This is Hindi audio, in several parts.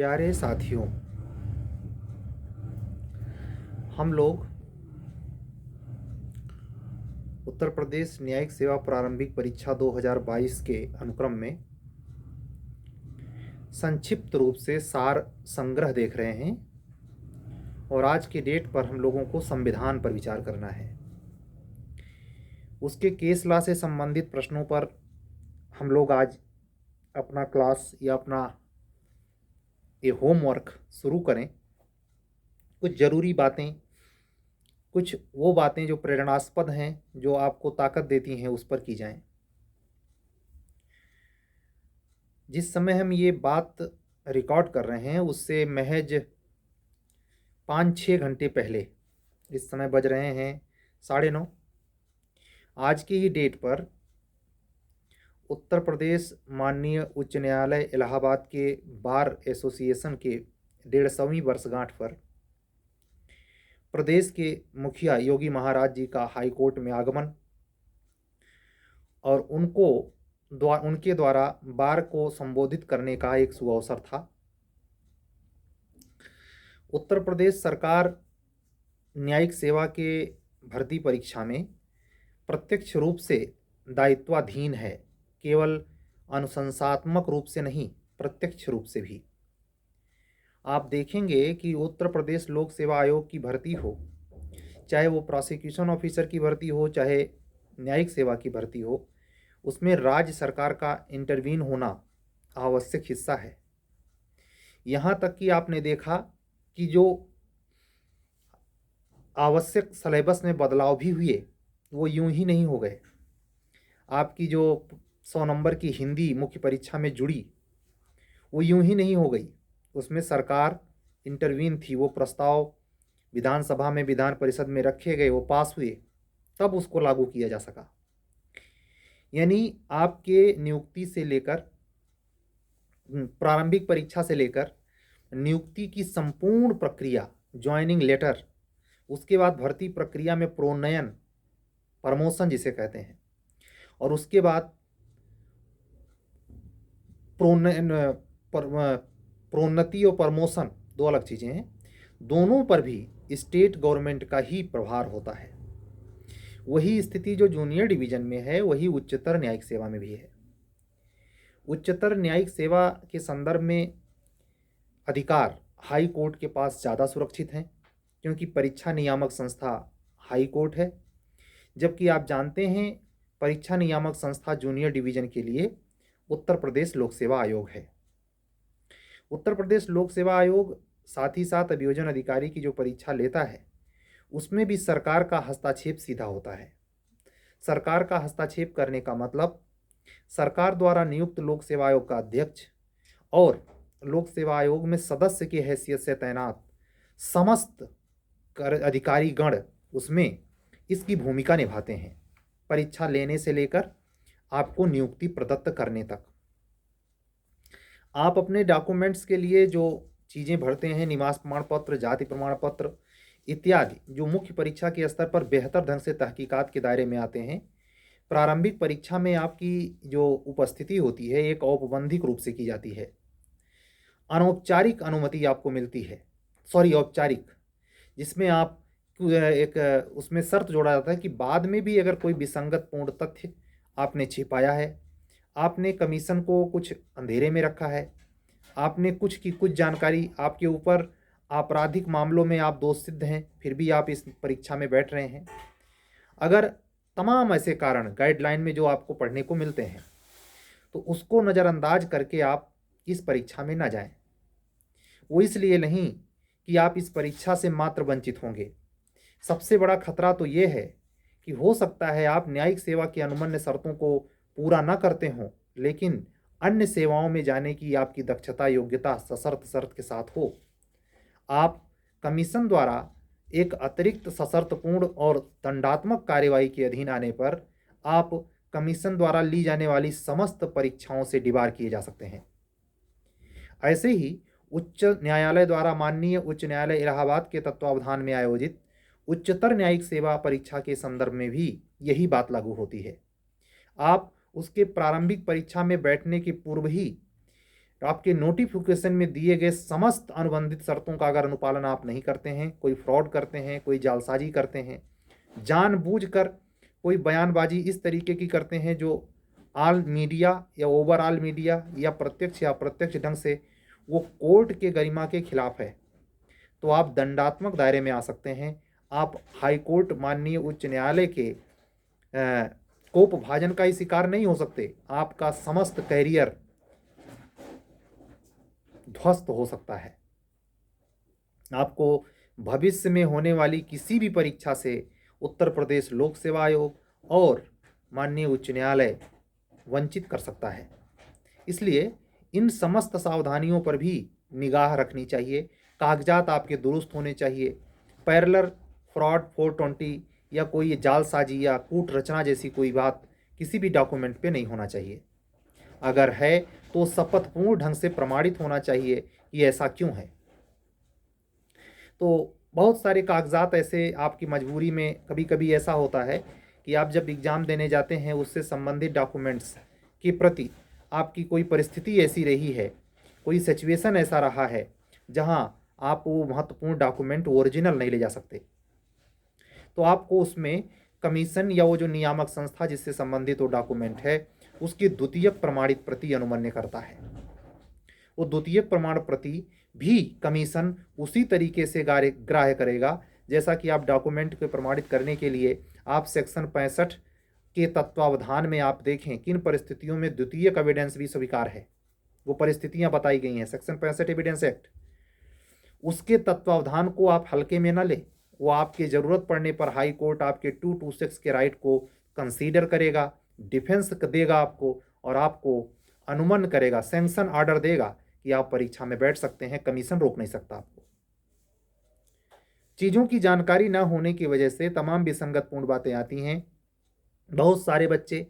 प्यारे साथियों, हम लोग उत्तर प्रदेश न्यायिक सेवा प्रारंभिक परीक्षा 2022 के अनुक्रम में संक्षिप्त रूप से सार संग्रह देख रहे हैं और आज के डेट पर हम लोगों को संविधान पर विचार करना है। उसके केस लॉ से संबंधित प्रश्नों पर हम लोग आज अपना क्लास या अपना ये होमवर्क शुरू करें। कुछ ज़रूरी बातें, कुछ वो बातें जो प्रेरणास्पद हैं, जो आपको ताकत देती हैं, उस पर की जाएं। जिस समय हम ये बात रिकॉर्ड कर रहे हैं उससे महज 5-6 घंटे पहले, इस समय बज रहे हैं 9:30, आज की ही डेट पर उत्तर प्रदेश माननीय उच्च न्यायालय इलाहाबाद के बार एसोसिएशन के 150वीं वर्षगांठ पर प्रदेश के मुखिया योगी महाराज जी का हाई कोर्ट में आगमन और उनके द्वारा बार को संबोधित करने का एक शुभ अवसर था। उत्तर प्रदेश सरकार न्यायिक सेवा के भर्ती परीक्षा में प्रत्यक्ष रूप से दायित्वाधीन है, केवल अनुशंसात्मक रूप से नहीं, प्रत्यक्ष रूप से भी। आप देखेंगे कि उत्तर प्रदेश लोक सेवा आयोग की भर्ती हो, चाहे वो प्रोसिक्यूशन ऑफिसर की भर्ती हो, चाहे न्यायिक सेवा की भर्ती हो, उसमें राज्य सरकार का इंटरवीन होना आवश्यक हिस्सा है। यहाँ तक कि आपने देखा कि जो आवश्यक सिलेबस में बदलाव भी हुए वो यूं ही नहीं हो गए। आपकी जो 100 नंबर की हिंदी मुख्य परीक्षा में जुड़ी वो यूं ही नहीं हो गई, उसमें सरकार इंटरवीन थी। वो प्रस्ताव विधानसभा में, विधान परिषद में रखे गए, वो पास हुए, तब उसको लागू किया जा सका। यानी आपके नियुक्ति से लेकर, प्रारंभिक परीक्षा से लेकर नियुक्ति की संपूर्ण प्रक्रिया, ज्वाइनिंग लेटर, उसके बाद भर्ती प्रक्रिया में प्रोन्नयन, प्रमोशन जिसे कहते हैं, और उसके बाद प्रोन्नति और प्रमोशन दो अलग चीज़ें हैं। दोनों पर भी स्टेट गवर्नमेंट का ही प्रभार होता है। वही स्थिति जो जूनियर डिवीजन में है वही उच्चतर न्यायिक सेवा में भी है। उच्चतर न्यायिक सेवा के संदर्भ में अधिकार हाई कोर्ट के पास ज़्यादा सुरक्षित हैं, क्योंकि परीक्षा नियामक संस्था हाई कोर्ट है, जबकि आप जानते हैं परीक्षा नियामक संस्था जूनियर डिवीजन के लिए उत्तर प्रदेश लोक सेवा आयोग है। उत्तर प्रदेश लोक सेवा आयोग साथ ही साथ अभियोजन अधिकारी की जो परीक्षा लेता है उसमें भी सरकार का हस्तक्षेप सीधा होता है। सरकार का हस्तक्षेप करने का मतलब सरकार द्वारा नियुक्त लोक सेवा आयोग का अध्यक्ष और लोक सेवा आयोग में सदस्य की हैसियत से तैनात समस्त अधिकारी गण उसमें इसकी भूमिका निभाते हैं, परीक्षा लेने से लेकर आपको नियुक्ति प्रदत्त करने तक। आप अपने डॉक्यूमेंट्स के लिए जो चीज़ें भरते हैं, निवास प्रमाण पत्र, जाति प्रमाण पत्र इत्यादि, जो मुख्य परीक्षा के स्तर पर बेहतर ढंग से तहकीकात के दायरे में आते हैं, प्रारंभिक परीक्षा में आपकी जो उपस्थिति होती है एक औपबंधिक रूप से की जाती है। अनौपचारिक अनुमति आपको मिलती है, औपचारिक, जिसमें आप एक उसमें शर्त जोड़ा जाता है कि बाद में भी अगर कोई विसंगत पूर्ण तथ्य आपने छिपाया है, आपने कमीशन को कुछ अंधेरे में रखा है, आपने कुछ की कुछ जानकारी, आपके ऊपर आपराधिक मामलों में आप दोष सिद्ध हैं, फिर भी आप इस परीक्षा में बैठ रहे हैं, अगर तमाम ऐसे कारण गाइडलाइन में जो आपको पढ़ने को मिलते हैं, तो उसको नज़रअंदाज करके आप इस परीक्षा में ना जाएं। वो इसलिए नहीं कि आप इस परीक्षा से मात्र वंचित होंगे। सबसे बड़ा खतरा तो ये है कि हो सकता है आप न्यायिक सेवा की अनुमन्य शर्तों को पूरा ना करते हों, लेकिन अन्य सेवाओं में जाने की आपकी दक्षता, योग्यता सशर्त शर्त के साथ हो। आप कमीशन द्वारा एक अतिरिक्त सशर्तपूर्ण और दंडात्मक कार्यवाही के अधीन आने पर आप कमीशन द्वारा ली जाने वाली समस्त परीक्षाओं से डिबार किए जा सकते हैं। ऐसे ही उच्च न्यायालय द्वारा माननीय उच्च न्यायालय इलाहाबाद के तत्वावधान में आयोजित उच्चतर न्यायिक सेवा परीक्षा के संदर्भ में भी यही बात लागू होती है। आप उसके प्रारंभिक परीक्षा में बैठने के पूर्व ही तो आपके नोटिफिकेशन में दिए गए समस्त अनुबंधित शर्तों का अगर अनुपालन आप नहीं करते हैं, कोई फ्रॉड करते हैं, कोई जालसाजी करते हैं, जानबूझकर कोई बयानबाजी इस तरीके की करते हैं जो ऑल मीडिया या ओवरऑल मीडिया या प्रत्यक्ष या अप्रत्यक्ष ढंग से वो कोर्ट के गरिमा के खिलाफ है, तो आप दंडात्मक दायरे में आ सकते हैं। आप हाई कोर्ट माननीय उच्च न्यायालय के कोप भाजन का ही शिकार नहीं हो सकते। आपका समस्त कैरियर ध्वस्त हो सकता है। आपको भविष्य में होने वाली किसी भी परीक्षा से उत्तर प्रदेश लोक सेवा आयोग और माननीय उच्च न्यायालय वंचित कर सकता है। इसलिए इन समस्त सावधानियों पर भी निगाह रखनी चाहिए। कागजात आपके दुरुस्त होने चाहिए। पैरेलल फ्रॉड 420 या कोई जालसाजी या कूट रचना जैसी कोई बात किसी भी डॉक्यूमेंट पे नहीं होना चाहिए। अगर है तो शपथपूर्ण ढंग से प्रमाणित होना चाहिए कि ऐसा क्यों है। तो बहुत सारे कागजात ऐसे आपकी मजबूरी में कभी कभी ऐसा होता है कि आप जब एग्ज़ाम देने जाते हैं उससे संबंधित डॉक्यूमेंट्स के प्रति आपकी कोई परिस्थिति ऐसी रही है, कोई सिचुएशन ऐसा रहा है जहां आप वो महत्वपूर्ण डॉक्यूमेंट ओरिजिनल नहीं ले जा सकते, तो आपको उसमें कमीशन या वो जो नियामक संस्था जिससे संबंधित वो डॉक्यूमेंट है उसकी द्वितीयक प्रमाणित प्रति अनुमन्य करता है। वो द्वितीयक प्रमाण प्रति भी कमीशन उसी तरीके से ग्राह्य करेगा जैसा कि आप डॉक्यूमेंट को प्रमाणित करने के लिए आप सेक्शन 65 के तत्वावधान में आप देखें किन परिस्थितियों में द्वितीयक एविडेंस भी स्वीकार है। वो परिस्थितियां बताई गई हैं सेक्शन 65 एविडेंस एक्ट। उसके तत्वावधान को आप हल्के में न लें। वो आपकी ज़रूरत पड़ने पर हाई कोर्ट आपके 226 के राइट को कंसीडर करेगा, डिफेंस देगा आपको और आपको अनुमन करेगा, सैंक्शन ऑर्डर देगा कि आप परीक्षा में बैठ सकते हैं। कमीशन रोक नहीं सकता आपको। चीज़ों की जानकारी न होने की वजह से तमाम विसंगतपूर्ण बातें आती हैं। बहुत सारे बच्चे,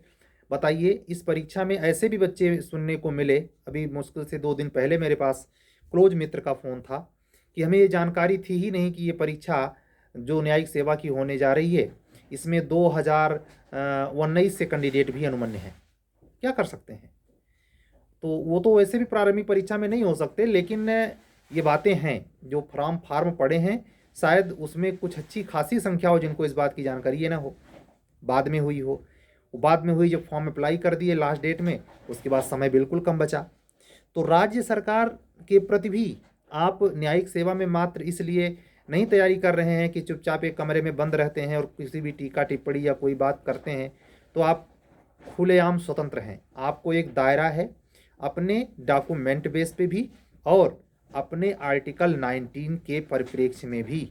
बताइए, इस परीक्षा में ऐसे भी बच्चे सुनने को मिले, अभी मुश्किल से 2 दिन पहले मेरे पास क्लोज मित्र का फ़ोन था कि हमें ये जानकारी थी ही नहीं कि ये परीक्षा जो न्यायिक सेवा की होने जा रही है इसमें 2019 से कैंडिडेट भी अनुमन्य हैं। क्या कर सकते हैं। तो वो तो वैसे भी प्रारंभिक परीक्षा में नहीं हो सकते, लेकिन ये बातें हैं जो फार्म पड़े हैं, शायद उसमें कुछ अच्छी खासी संख्या हो जिनको इस बात की जानकारी ये ना हो, बाद में हुई हो। वो बाद में हुई जब फॉर्म अप्लाई कर दिए लास्ट डेट में, उसके बाद समय बिल्कुल कम बचा। तो राज्य सरकार के प्रति भी आप न्यायिक सेवा में मात्र इसलिए नहीं तैयारी कर रहे हैं कि चुपचाप एक कमरे में बंद रहते हैं और किसी भी टीका टिप्पणी या कोई बात करते हैं, तो आप खुलेआम स्वतंत्र हैं। आपको एक दायरा है अपने डॉक्यूमेंट बेस पे भी और अपने आर्टिकल 19 के परिप्रेक्ष्य में भी।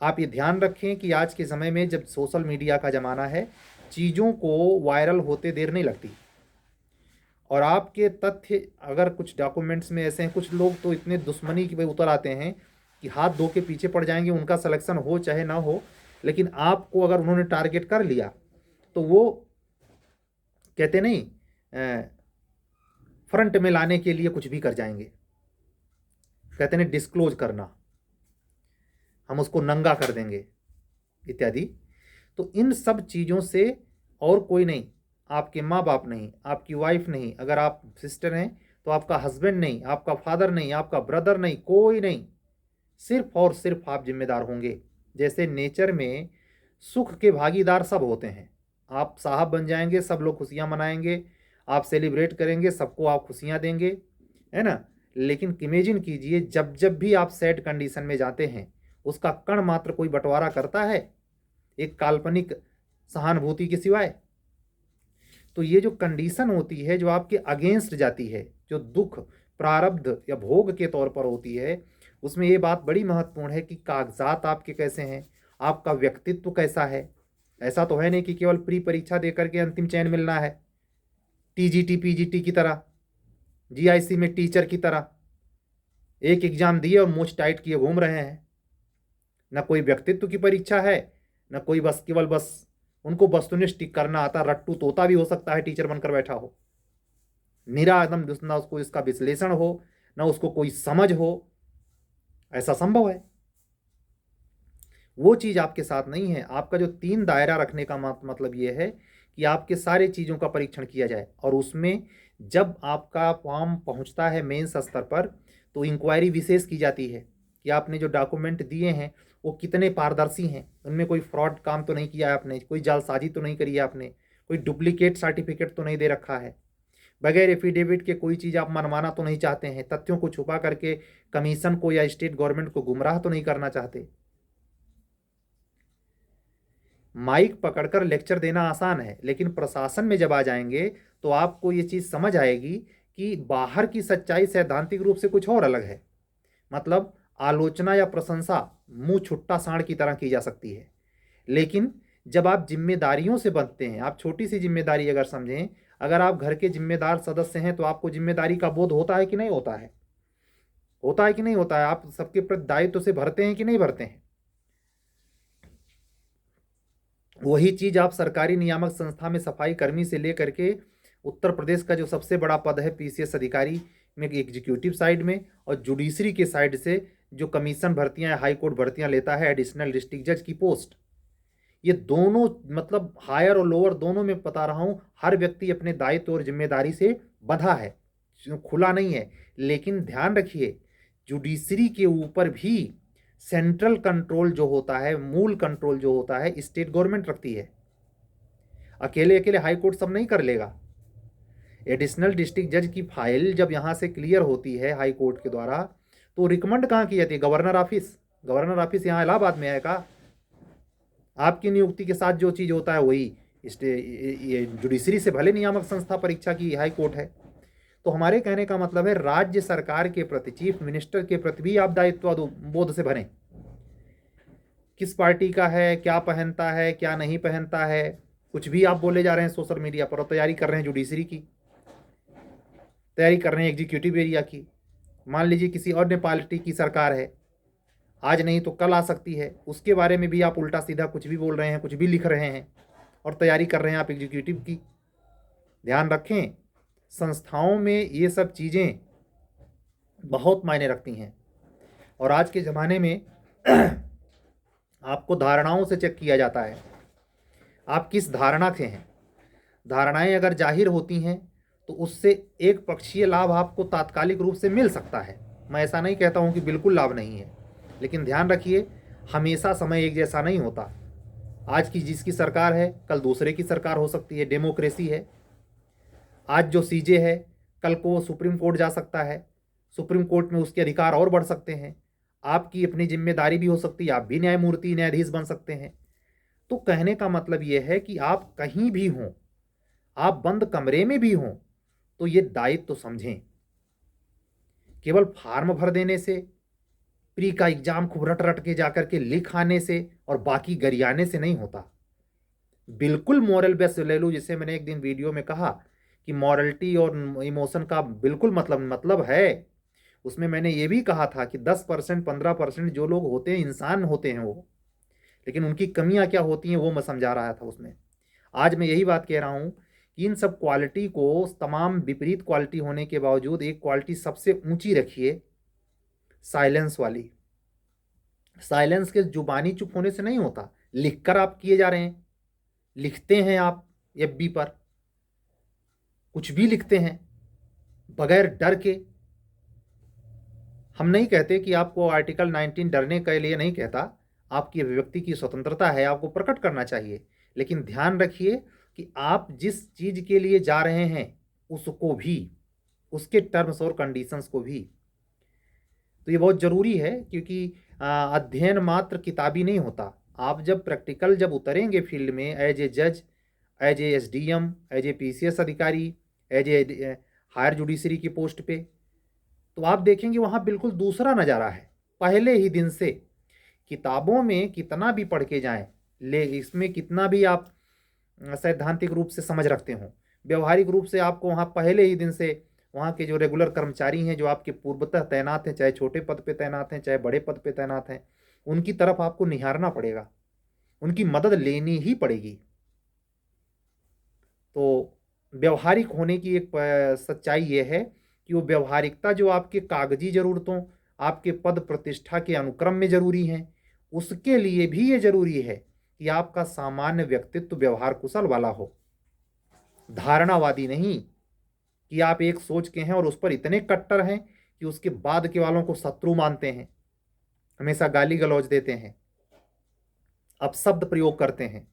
आप ये ध्यान रखें कि आज के समय में जब सोशल मीडिया का ज़माना है, चीज़ों को वायरल होते देर नहीं लगती। और आपके तथ्य अगर कुछ डॉक्यूमेंट्स में ऐसे हैं, कुछ लोग तो इतने दुश्मनी की उतर आते हैं कि हाथ धो के पीछे पड़ जाएंगे, उनका सिलेक्शन हो चाहे ना हो, लेकिन आपको अगर उन्होंने टारगेट कर लिया तो वो कहते नहीं फ्रंट में लाने के लिए कुछ भी कर जाएंगे। कहते नहीं डिस्क्लोज करना, हम उसको नंगा कर देंगे इत्यादि। तो इन सब चीज़ों से और कोई नहीं, आपके माँ बाप नहीं, आपकी वाइफ नहीं, अगर आप सिस्टर हैं तो आपका हस्बैंड नहीं, आपका फादर नहीं, आपका ब्रदर नहीं, कोई नहीं, सिर्फ और सिर्फ आप जिम्मेदार होंगे। जैसे नेचर में सुख के भागीदार सब होते हैं, आप साहब बन जाएंगे, सब लोग खुशियाँ मनाएंगे, आप सेलिब्रेट करेंगे, सबको आप खुशियाँ देंगे, है ना। लेकिन इमेजिन कीजिए जब जब भी आप सैड कंडीशन में जाते हैं, उसका कण मात्र कोई बंटवारा करता है एक काल्पनिक सहानुभूति के सिवाय। तो ये जो कंडीशन होती है जो आपके अगेंस्ट जाती है, जो दुख प्रारब्ध या भोग के तौर पर होती है, उसमें ये बात बड़ी महत्वपूर्ण है कि कागजात आपके कैसे हैं, आपका व्यक्तित्व कैसा है। ऐसा तो है नहीं कि केवल प्री परीक्षा देकर के अंतिम चयन मिलना है, टीजीटी पीजीटी की तरह, जीआईसी में टीचर की तरह एक एग्जाम दिए और मूंछ टाइट किए घूम रहे हैं। न कोई व्यक्तित्व की परीक्षा है, न कोई बस केवल बस उनको वस्तुनिष्ठ करना आता। रट्टू तोता भी हो सकता है टीचर बनकर बैठा हो, निरा एकदम, ना उसको इसका विश्लेषण हो, ना उसको कोई समझ हो, ऐसा संभव है। वो चीज़ आपके साथ नहीं है। आपका जो 3 दायरा रखने का मतलब ये है कि आपके सारे चीज़ों का परीक्षण किया जाए और उसमें जब आपका फॉर्म पहुंचता है मेंस स्तर पर तो इंक्वायरी विशेष की जाती है कि आपने जो डॉक्यूमेंट दिए हैं वो कितने पारदर्शी हैं, उनमें कोई फ्रॉड काम तो नहीं किया है आपने, कोई जालसाजी तो नहीं करी है आपने, कोई डुप्लीकेट सर्टिफिकेट तो नहीं दे रखा है, बगैर एफिडेविट के कोई चीज़ आप मनवाना तो नहीं चाहते हैं, तथ्यों को छुपा करके कमीशन को या स्टेट गवर्नमेंट को गुमराह तो नहीं करना चाहते। माइक पकड़कर लेक्चर देना आसान है, लेकिन प्रशासन में जब आ जाएंगे तो आपको ये चीज़ समझ आएगी कि बाहर की सच्चाई सैद्धांतिक रूप से कुछ और अलग है। मतलब आलोचना या प्रशंसा मुंह छुट्टा सांड की तरह की जा सकती है, लेकिन जब आप जिम्मेदारियों से बंधते हैं, आप छोटी सी जिम्मेदारी अगर समझें, अगर आप घर के जिम्मेदार सदस्य हैं तो आपको जिम्मेदारी का बोध होता है कि नहीं होता है? होता है कि नहीं होता है? आप सबके प्रति दायित्व से भरते हैं कि नहीं भरते हैं? वही चीज़ आप सरकारी नियामक संस्था में सफाई कर्मी से लेकर के उत्तर प्रदेश का जो सबसे बड़ा पद है पीसीएस अधिकारी में एग्जीक्यूटिव साइड में, और जुडिशरी के साइड से जो कमीशन भर्तियां हाई कोर्ट भर्तियां लेता है एडिशनल डिस्ट्रिक्ट जज की पोस्ट, ये दोनों मतलब हायर और लोअर दोनों में बता रहा हूँ, हर व्यक्ति अपने दायित्व और जिम्मेदारी से बंधा है, खुला नहीं है। लेकिन ध्यान रखिए, जुडिशरी के ऊपर भी सेंट्रल कंट्रोल जो होता है, मूल कंट्रोल जो होता है, स्टेट गवर्नमेंट रखती है। अकेले अकेले हाई कोर्ट सब नहीं कर लेगा। एडिशनल डिस्ट्रिक्ट जज की फाइल जब यहाँ से क्लियर होती है हाई कोर्ट के द्वारा, तो रिकमेंड कहाँ की जाती है? Governor office. गवर्नर ऑफिस यहाँ इलाहाबाद में है का? आपकी नियुक्ति के साथ जो चीज़ होता है वही ये जुडिशरी से भले नियामक संस्था परीक्षा की हाई कोर्ट है। तो हमारे कहने का मतलब है राज्य सरकार के प्रति, चीफ मिनिस्टर के प्रति भी आप दायित्व बोध से भरें। किस पार्टी का है, क्या पहनता है, क्या नहीं पहनता है, कुछ भी आप बोले जा रहे हैं सोशल मीडिया पर, और तैयारी कर रहे हैं जुडिशरी की, तैयारी कर रहे हैं एग्जीक्यूटिव एरिया की। मान लीजिए किसी और ने पार्टी की सरकार है, आज नहीं तो कल आ सकती है, उसके बारे में भी आप उल्टा सीधा कुछ भी बोल रहे हैं, कुछ भी लिख रहे हैं, और तैयारी कर रहे हैं आप एग्जीक्यूटिव की। ध्यान रखें, संस्थाओं में ये सब चीज़ें बहुत मायने रखती हैं, और आज के ज़माने में आपको धारणाओं से चेक किया जाता है, आप किस धारणा के हैं। धारणाएं अगर जाहिर होती हैं तो उससे एक पक्षीय लाभ आपको तात्कालिक रूप से मिल सकता है। मैं ऐसा नहीं कहता हूं कि बिल्कुल लाभ नहीं है, लेकिन ध्यान रखिए, हमेशा समय एक जैसा नहीं होता। आज की जिसकी सरकार है कल दूसरे की सरकार हो सकती है, डेमोक्रेसी है। आज जो सीजे है कल को वो सुप्रीम कोर्ट जा सकता है, सुप्रीम कोर्ट में उसके अधिकार और बढ़ सकते हैं, आपकी अपनी जिम्मेदारी भी हो सकती है, आप भी न्यायमूर्ति न्यायाधीश बन सकते हैं। तो कहने का मतलब ये है कि आप कहीं भी हों, आप बंद कमरे में भी हों, तो ये दायित्व तो समझें। केवल फार्म भर देने से, प्री का एग्जाम खूब रट रट के जाकर के लिख आने से और बाकी गरियाने से नहीं होता। बिल्कुल मॉरल बेस ले लो, जिसे मैंने एक दिन वीडियो में कहा कि मॉरलिटी और इमोशन का बिल्कुल मतलब है। उसमें मैंने ये भी कहा था कि 10% 15% जो लोग होते हैं इंसान होते हैं वो, लेकिन उनकी कमियां क्या होती हैं वो मैं समझा रहा था उसमें। आज मैं यही बात कह रहा हूं कि इन सब क्वालिटी को, तमाम विपरीत क्वालिटी होने के बावजूद एक क्वालिटी सबसे ऊंची रखिए, साइलेंस वाली। साइलेंस के जुबानी चुप होने से नहीं होता, लिखकर आप किए जा रहे हैं, लिखते हैं आप एफबी पर, कुछ भी लिखते हैं बगैर डर के। हम नहीं कहते कि आपको आर्टिकल 19 डरने के लिए नहीं कहता, आपकी अभिव्यक्ति की स्वतंत्रता है, आपको प्रकट करना चाहिए, लेकिन ध्यान रखिए कि आप जिस चीज़ के लिए जा रहे हैं उसको भी, उसके टर्म्स और कंडीशंस को भी। तो ये बहुत ज़रूरी है, क्योंकि अध्ययन मात्र किताबी नहीं होता। आप जब प्रैक्टिकल जब उतरेंगे फील्ड में, एज ए जज, as a SDM, as a PCS अधिकारी, एज ए हायर जुडिशरी की पोस्ट पे, तो आप देखेंगे वहाँ बिल्कुल दूसरा नज़ारा है। पहले ही दिन से किताबों में कितना भी पढ़ के जाएं, ले इसमें कितना भी आप सैद्धांतिक रूप से समझ रखते हो, व्यवहारिक रूप से आपको वहाँ पहले ही दिन से वहाँ के जो रेगुलर कर्मचारी हैं, जो आपके पूर्वतः तैनात हैं, चाहे छोटे पद पे तैनात हैं चाहे बड़े पद पे तैनात हैं, उनकी तरफ आपको निहारना पड़ेगा, उनकी मदद लेनी ही पड़ेगी। तो व्यवहारिक होने की एक सच्चाई ये है कि वो व्यवहारिकता जो आपके कागजी ज़रूरतों, आपके पद प्रतिष्ठा के अनुक्रम में ज़रूरी हैं, उसके लिए भी ये ज़रूरी है कि आपका सामान्य व्यक्तित्व व्यवहार कुशल वाला हो, धारणावादी नहीं। कि आप एक सोच के हैं और उस पर इतने कट्टर हैं कि उसके बाद के वालों को शत्रु मानते हैं, हमेशा गाली गलौज देते हैं, अपशब्द प्रयोग करते हैं।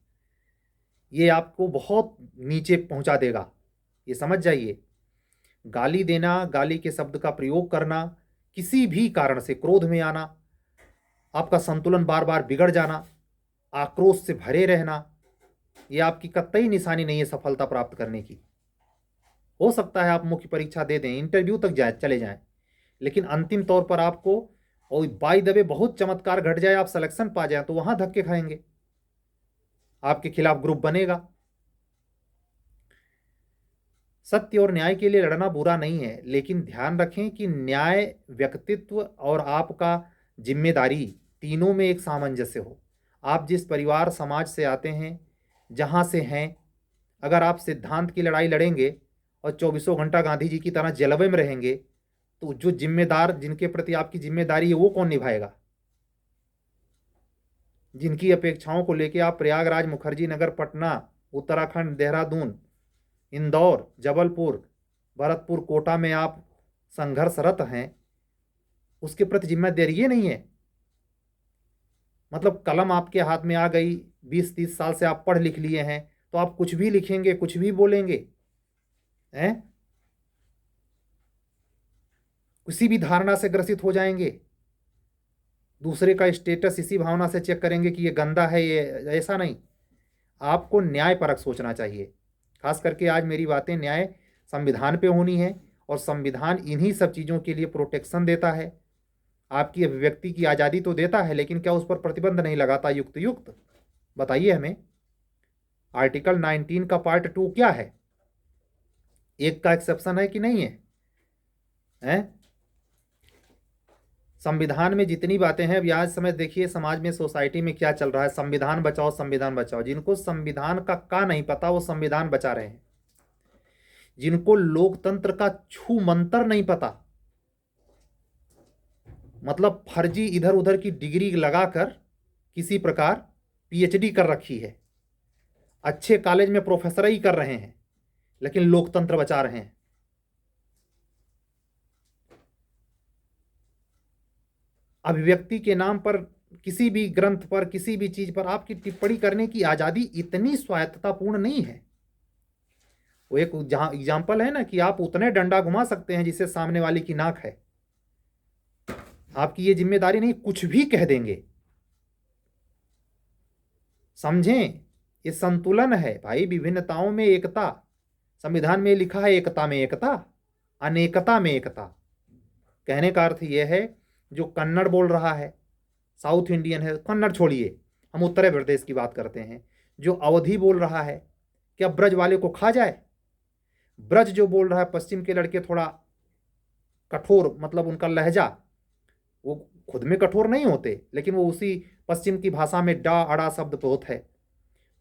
ये आपको बहुत नीचे पहुंचा देगा, ये समझ जाइए। गाली देना, गाली के शब्द का प्रयोग करना, किसी भी कारण से क्रोध में आना, आपका संतुलन बार बार बिगड़ जाना, आक्रोश से भरे रहना, ये आपकी कतई निशानी नहीं है सफलता प्राप्त करने की। हो सकता है आप मुख्य परीक्षा दे दें, इंटरव्यू तक जाए चले जाएं, लेकिन अंतिम तौर पर आपको और बाय द वे बहुत चमत्कार घट जाए, आप सिलेक्शन पा जाए, तो वहां धक्के खाएंगे, आपके खिलाफ ग्रुप बनेगा। सत्य और न्याय के लिए लड़ना बुरा नहीं है, लेकिन ध्यान रखें कि न्याय, व्यक्तित्व और आपका जिम्मेदारी तीनों में एक सामंजस्य हो। आप जिस परिवार समाज से आते हैं, जहाँ से हैं, अगर आप सिद्धांत की लड़ाई लड़ेंगे और चौबीसों घंटा गांधी जी की तरह जलवे में रहेंगे, तो जो जिम्मेदार, जिनके प्रति आपकी जिम्मेदारी है, वो कौन निभाएगा? जिनकी अपेक्षाओं को लेकर आप प्रयागराज, मुखर्जी नगर, पटना, उत्तराखंड, देहरादून, इंदौर, जबलपुर, भरतपुर, कोटा में आप संघर्षरत हैं, उसके प्रति जिम्मेदारी ये नहीं है। मतलब कलम आपके हाथ में आ गई, 20-30 साल से आप पढ़ लिख लिए हैं, तो आप कुछ भी लिखेंगे, कुछ भी बोलेंगे, हैं? किसी भी धारणा से ग्रसित हो जाएंगे, दूसरे का स्टेटस इसी भावना से चेक करेंगे कि ये गंदा है, ये ऐसा नहीं। आपको न्यायपरक सोचना चाहिए। खास करके आज मेरी बातें न्याय संविधान पे होनी है, और संविधान इन्हीं सब चीज़ों के लिए प्रोटेक्शन देता है। आपकी अभिव्यक्ति की आज़ादी तो देता है, लेकिन क्या उस पर प्रतिबंध नहीं लगाता युक्त युक्त? बताइए हमें। आर्टिकल 19 का पार्ट 2 क्या है? एक का एक्सेप्शन है कि नहीं है? हैं? संविधान में जितनी बातें हैं, अभी आज समय देखिए समाज में, सोसाइटी में क्या चल रहा है, संविधान बचाओ, संविधान बचाओ। जिनको संविधान का नहीं पता, वो संविधान बचा रहे हैं। जिनको लोकतंत्र का छू मंतर नहीं पता, मतलब फर्जी इधर उधर की डिग्री लगाकर किसी प्रकार पीएचडी कर रखी है, अच्छे कॉलेज में प्रोफेसर ही कर रहे हैं, लेकिन लोकतंत्र बचा रहे हैं। अभिव्यक्ति के नाम पर किसी भी ग्रंथ पर, किसी भी चीज पर आपकी टिप्पणी करने की आजादी इतनी स्वायत्ततापूर्ण नहीं है। वो एक जहां एग्जाम्पल है ना, कि आप उतने डंडा घुमा सकते हैं जिससे सामने वाले की नाक है। आपकी ये जिम्मेदारी नहीं, कुछ भी कह देंगे। समझें, ये संतुलन है भाई, विभिन्नताओं में एकता। संविधान में लिखा है एकता में एकता, अनेकता में एकता। कहने का अर्थ यह है, जो कन्नड़ बोल रहा है, साउथ इंडियन है, कन्नड़ छोड़िए, हम उत्तर प्रदेश की बात करते हैं। जो अवधी बोल रहा है, क्या ब्रज वाले को खा जाए? ब्रज जो बोल रहा है, पश्चिम के लड़के थोड़ा कठोर, मतलब उनका लहजा, वो खुद में कठोर नहीं होते, लेकिन वो उसी पश्चिम की भाषा में डा अड़ा शब्द बहुत है।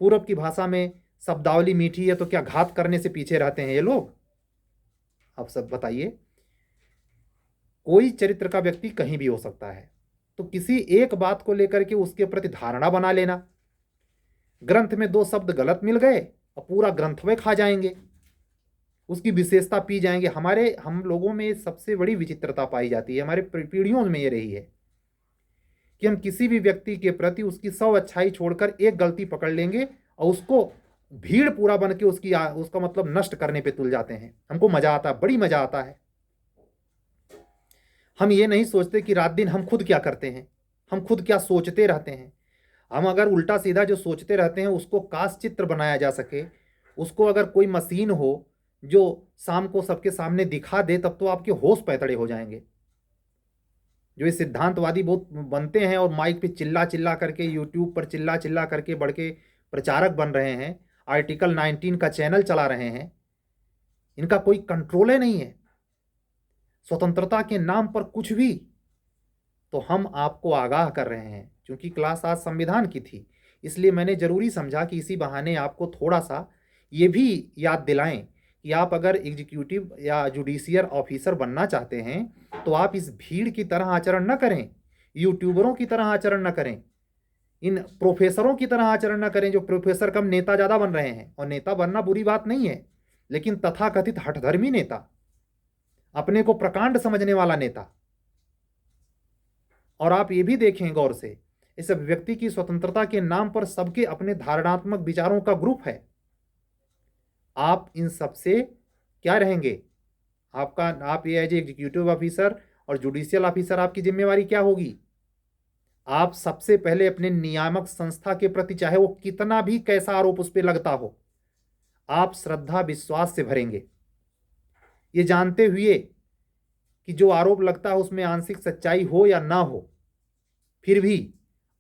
पूरब की भाषा में शब्दावली मीठी है, तो क्या घात करने से पीछे रहते हैं ये लोग? आप सब बताइए। कोई चरित्र का व्यक्ति कहीं भी हो सकता है, तो किसी एक बात को लेकर के उसके प्रति धारणा बना लेना। ग्रंथ में 2 शब्द गलत मिल गए और पूरा ग्रंथ में खा जाएंगे, उसकी विशेषता पी जाएंगे। हम लोगों में सबसे बड़ी विचित्रता पाई जाती है, हमारे पीढ़ियों में ये रही है कि हम किसी भी व्यक्ति के प्रति उसकी 100 अच्छाई छोड़कर एक गलती पकड़ लेंगे और उसको भीड़ पूरा बन के उसका मतलब नष्ट करने पे तुल जाते हैं। हमको मजा आता है, बड़ी मजा आता है। हम ये नहीं सोचते कि रात दिन हम खुद क्या करते हैं, हम खुद क्या सोचते रहते हैं। हम अगर उल्टा सीधा जो सोचते रहते हैं उसको काश चित्र बनाया जा सके, उसको अगर कोई मशीन हो जो शाम को सबके सामने दिखा दे, तब तो आपके होश पैतड़े हो जाएंगे। जो ये सिद्धांतवादी बहुत बनते हैं और माइक पे चिल्ला चिल्ला करके, यूट्यूब पर चिल्ला चिल्ला करके बढ़ के प्रचारक बन रहे हैं, आर्टिकल 19 का चैनल चला रहे हैं, इनका कोई कंट्रोल ही नहीं है। स्वतंत्रता के नाम पर कुछ भी। तो हम आपको आगाह कर रहे हैं, क्योंकि क्लास आज संविधान की थी, इसलिए मैंने जरूरी समझा कि इसी बहाने आपको थोड़ा सा ये भी याद दिलाएं कि आप अगर एग्जीक्यूटिव या जुडिशियल ऑफिसर बनना चाहते हैं तो आप इस भीड़ की तरह आचरण न करें, यूट्यूबरों की तरह आचरण न करें, इन प्रोफेसरों की तरह आचरण न करें जो प्रोफेसर कम नेता ज़्यादा बन रहे हैं। और नेता बनना बुरी बात नहीं है, लेकिन तथाकथित हठधर्मी नेता, अपने को प्रकांड समझने वाला नेता। और आप ये भी देखें गौर से, इस अभिव्यक्ति की स्वतंत्रता के नाम पर सबके अपने धारणात्मक विचारों का ग्रुप है। आप इन सबसे क्या रहेंगे? आप ये एज एग्जीक्यूटिव ऑफिसर और जुडिशियल ऑफिसर, आपकी जिम्मेवारी क्या होगी? आप सबसे पहले अपने नियामक संस्था के प्रति, चाहे वो कितना भी कैसा आरोप उस पर लगता हो, आप श्रद्धा विश्वास से भरेंगे, ये जानते हुए कि जो आरोप लगता है उसमें आंशिक सच्चाई हो या ना हो, फिर भी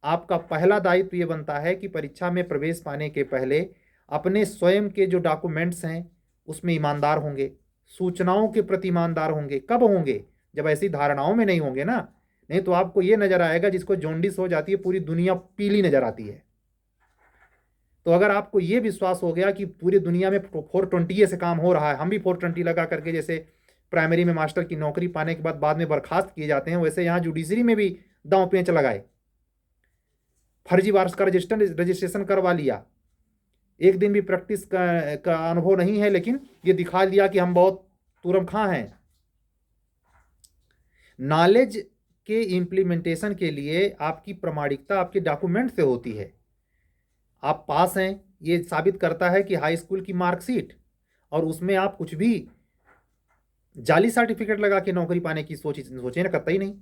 आपका पहला दायित्व ये बनता है कि परीक्षा में प्रवेश पाने के पहले अपने स्वयं के जो डॉक्यूमेंट्स हैं उसमें ईमानदार होंगे, सूचनाओं के प्रति ईमानदार होंगे। कब होंगे? जब ऐसी धारणाओं में नहीं होंगे ना। नहीं तो आपको ये नजर आएगा, जिसको जॉन्डिस हो जाती है, पूरी दुनिया पीली नजर आती है। तो अगर आपको ये विश्वास हो गया कि पूरी दुनिया में 420 से काम हो रहा है, हम भी 420 लगा करके, जैसे प्राइमरी में मास्टर की नौकरी पाने के बाद में बर्खास्त किए जाते हैं, वैसे यहाँ जुडिशरी में भी दांव पेंच लगाए, फर्जी वार्ष का रजिस्ट्रेशन करवा लिया। एक दिन भी प्रैक्टिस का अनुभव नहीं है, लेकिन ये दिखा दिया कि हम बहुत तुरम खां हैं। नॉलेज के इम्प्लीमेंटेशन के लिए आपकी प्रामाणिकता आपके डॉक्यूमेंट से होती है। आप पास हैं ये साबित करता है कि हाई स्कूल की मार्कशीट, और उसमें आप कुछ भी जाली सर्टिफिकेट लगा के नौकरी पाने की सोचे ना, करता ही नहीं।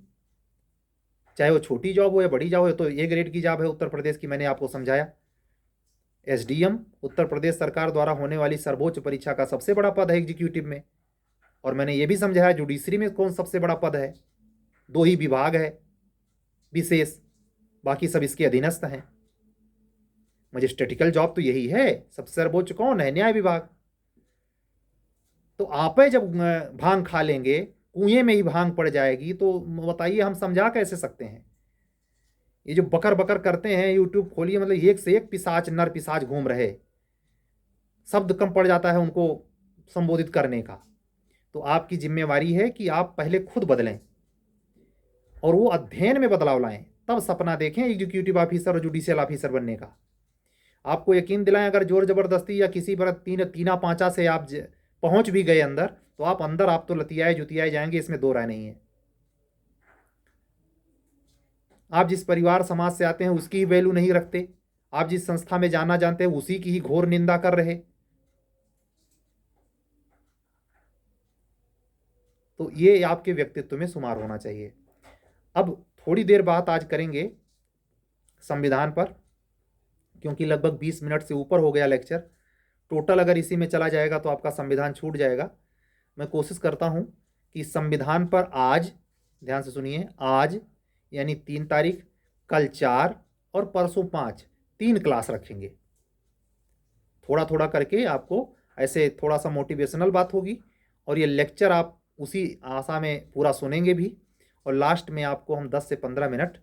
चाहे वो छोटी जॉब हो या बड़ी जॉब हो, तो ए ग्रेड की जॉब है उत्तर प्रदेश की, मैंने आपको समझाया। एसडीएम उत्तर प्रदेश सरकार द्वारा होने वाली सर्वोच्च परीक्षा का सबसे बड़ा पद है एग्जीक्यूटिव में। और मैंने ये भी समझाया जुडिशरी में कौन सबसे बड़ा पद है। 2 ही विभाग है विशेष, बाकी सब इसके अधीनस्थ हैं। मजिस्ट्रेटिकल जॉब तो यही है, सबसे सर्वोच्च कौन है? न्याय विभाग। तो आप जब भांग खा लेंगे, कुएं में ही भांग पड़ जाएगी, तो बताइए हम समझा कैसे सकते हैं? ये जो बकर बकर करते हैं, यूट्यूब खोलिए, मतलब एक से एक पिशाच, नर पिशाच घूम रहे, शब्द कम पड़ जाता है उनको संबोधित करने का। तो आपकी जिम्मेवारी है कि आप पहले खुद बदलें और वो अध्ययन में बदलाव लाएं, तब सपना देखें एग्जीक्यूटिव ऑफिसर और जुडिशियल ऑफिसर बनने का। आपको यकीन दिलाएं, अगर जोर जबरदस्ती या किसी पर तीना पांचा से आप पहुंच भी गए अंदर, तो आप तो लतियाए जुतियाए जाएंगे, इसमें दो राय नहीं है। आप जिस परिवार समाज से आते हैं उसकी ही वैल्यू नहीं रखते, आप जिस संस्था में जाना जानते हैं उसी की ही घोर निंदा कर रहे। तो ये आपके व्यक्तित्व में शुमार होना चाहिए। अब थोड़ी देर बात आज करेंगे संविधान पर, क्योंकि लगभग 20 मिनट से ऊपर हो गया लेक्चर। टोटल अगर इसी में चला जाएगा तो आपका संविधान छूट जाएगा। मैं कोशिश करता हूं कि संविधान पर आज, ध्यान से सुनिए, आज यानी 3 तारीख, कल 4 और परसों 5, 3 क्लास रखेंगे। थोड़ा थोड़ा करके आपको ऐसे थोड़ा सा मोटिवेशनल बात होगी, और ये लेक्चर आप उसी आशा में पूरा सुनेंगे भी। और लास्ट में आपको हम 10 से 15 मिनट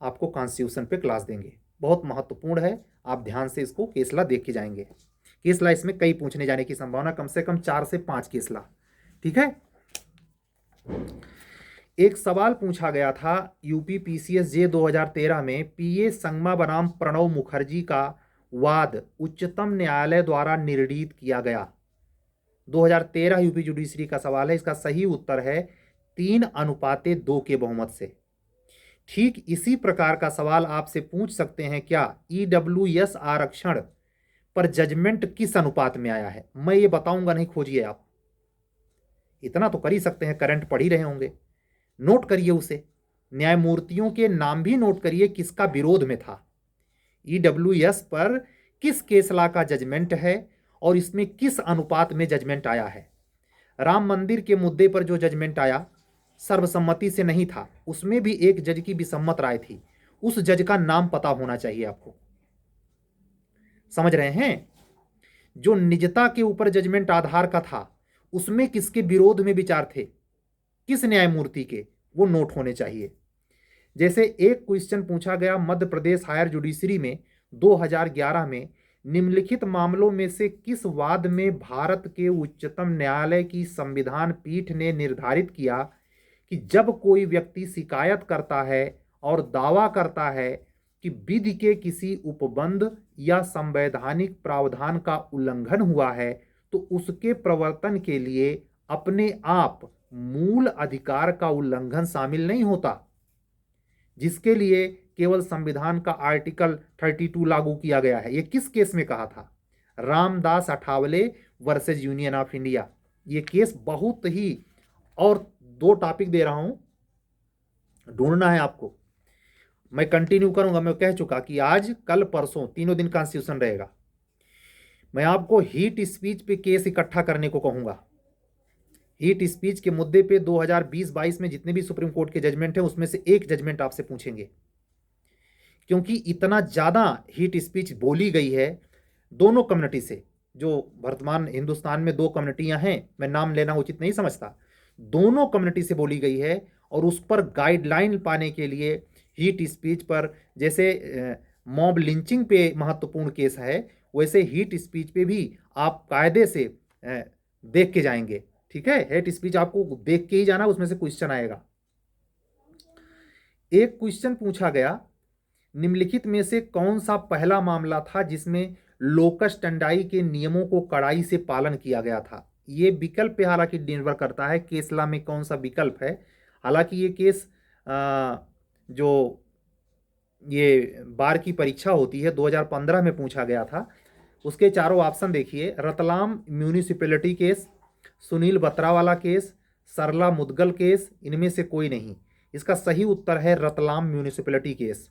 आपको कॉन्स्टिट्यूशन पे क्लास देंगे। बहुत महत्वपूर्ण है, आप ध्यान से इसको केसला देख के जाएंगे। केसला इसमें कई पूछने जाने की संभावना, कम से कम 4 से 5 केसला। ठीक है। एक सवाल पूछा गया था यूपी पीसीएस जे 2013 में, पीए संगमा बनाम प्रणव मुखर्जी का वाद उच्चतम न्यायालय द्वारा निर्णीत किया गया। 2013 यूपी जुडिशरी का सवाल है। इसका सही उत्तर है 3:2 के बहुमत से। ठीक इसी प्रकार का सवाल आपसे पूछ सकते हैं क्या, ईडब्ल्यूएस आरक्षण पर जजमेंट किस अनुपात में आया है? मैं ये बताऊंगा नहीं, खोजिए आप। इतना तो कर ही सकते हैं, करंट पढ़ ही रहे होंगे, नोट करिए उसे। न्यायमूर्तियों के नाम भी नोट करिए किसका विरोध में था। ईडब्ल्यूएस पर किस केसला का जजमेंट है और इसमें किस अनुपात में जजमेंट आया है। राम मंदिर के मुद्दे पर जो जजमेंट आया सर्वसम्मति से नहीं था, उसमें भी एक जज की विसम्मत राय थी। उस जज का नाम पता होना चाहिए आपको, समझ रहे हैं? जो निजता के ऊपर जजमेंट आधार का था, उसमें किसके विरोध में विचार थे, किस न्यायमूर्ति के, वो नोट होने चाहिए। जैसे एक क्वेश्चन पूछा गया मध्य प्रदेश हायर जुडिशरी में 2011 में, निम्नलिखित मामलों में से किस वाद में भारत के उच्चतम न्यायालय की संविधान पीठ ने निर्धारित किया कि जब कोई व्यक्ति शिकायत करता है और दावा करता है कि विधि के किसी उपबंध या संवैधानिक प्रावधान का उल्लंघन हुआ है, तो तो उसके प्रवर्तन के लिए अपने आप मूल अधिकार का उल्लंघन शामिल नहीं होता, जिसके लिए केवल संविधान का आर्टिकल 32 लागू किया गया है। ये किस केस में कहा था? Ramdas Athawale versus Union of India. ये केस बहुत ही, और 2 टॉपिक दे रहा हूं, ढूंढना है आपको। मैं कंटिन्यू करूंगा, मैं कह चुका कि आज कल परसों तीनों दिन कॉन्स्टिट्यूशन रहेगा। मैं आपको हीट स्पीच पे केस इकट्ठा करने को कहूंगा। हीट स्पीच के मुद्दे पे 2020-22 में जितने भी सुप्रीम कोर्ट के जजमेंट है उसमें से एक जजमेंट आपसे पूछेंगे, क्योंकि इतना ज्यादा हीट स्पीच बोली गई है दोनों कम्युनिटी से। जो वर्तमान हिंदुस्तान में 2 कम्युनिटियां हैं, मैं नाम लेना उचित नहीं समझता, दोनों कम्युनिटी से बोली गई है, और उस पर गाइडलाइन पाने के लिए हीट स्पीच पर, जैसे मॉब लिंचिंग पे महत्वपूर्ण केस है, वैसे हीट स्पीच पे भी आप कायदे से देख के जाएंगे। ठीक है, हेट स्पीच आपको देख के ही जाना, उसमें से क्वेश्चन आएगा। एक क्वेश्चन पूछा गया, निम्नलिखित में से कौन सा पहला मामला था जिसमें लोकस टंडाई के नियमों को कड़ाई से पालन किया गया था? ये विकल्प पे हालांकि निर्भर करता है केसला में कौन सा विकल्प है। हालांकि ये केस जो ये बार की परीक्षा होती है 2015 में पूछा गया था। उसके चारों ऑप्शन देखिए, रतलाम म्यूनिसिपैलिटी केस, सुनील बत्रावाला केस, सरला मुदगल केस, इनमें से कोई नहीं। इसका सही उत्तर है रतलाम म्यूनिसिपैलिटी केस।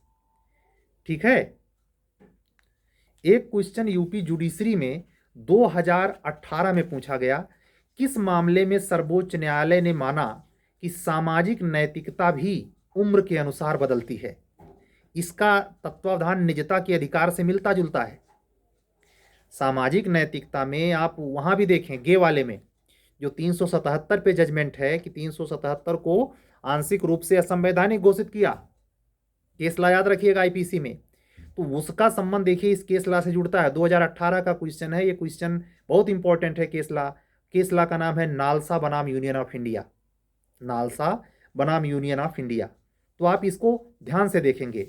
ठीक है। एक क्वेश्चन यूपी जुडिशरी में 2018 में पूछा गया, किस मामले में सर्वोच्च न्यायालय ने माना कि सामाजिक नैतिकता भी उम्र के अनुसार बदलती है? इसका तत्वावधान निजता के अधिकार से मिलता जुलता है। सामाजिक नैतिकता में आप वहां भी देखें, गे वाले में जो 377 पे जजमेंट है कि 377 को आंशिक रूप से असंवैधानिक घोषित किया, केस ला याद रखिएगा आईपीसी में, तो उसका संबंध देखिए इस केस ला से जुड़ता है। 2018 का क्वेश्चन है, ये क्वेश्चन बहुत इंपॉर्टेंट है। केस ला का नाम है नालसा बनाम यूनियन ऑफ इंडिया, नालसा बनाम यूनियन ऑफ इंडिया। तो आप इसको ध्यान से देखेंगे।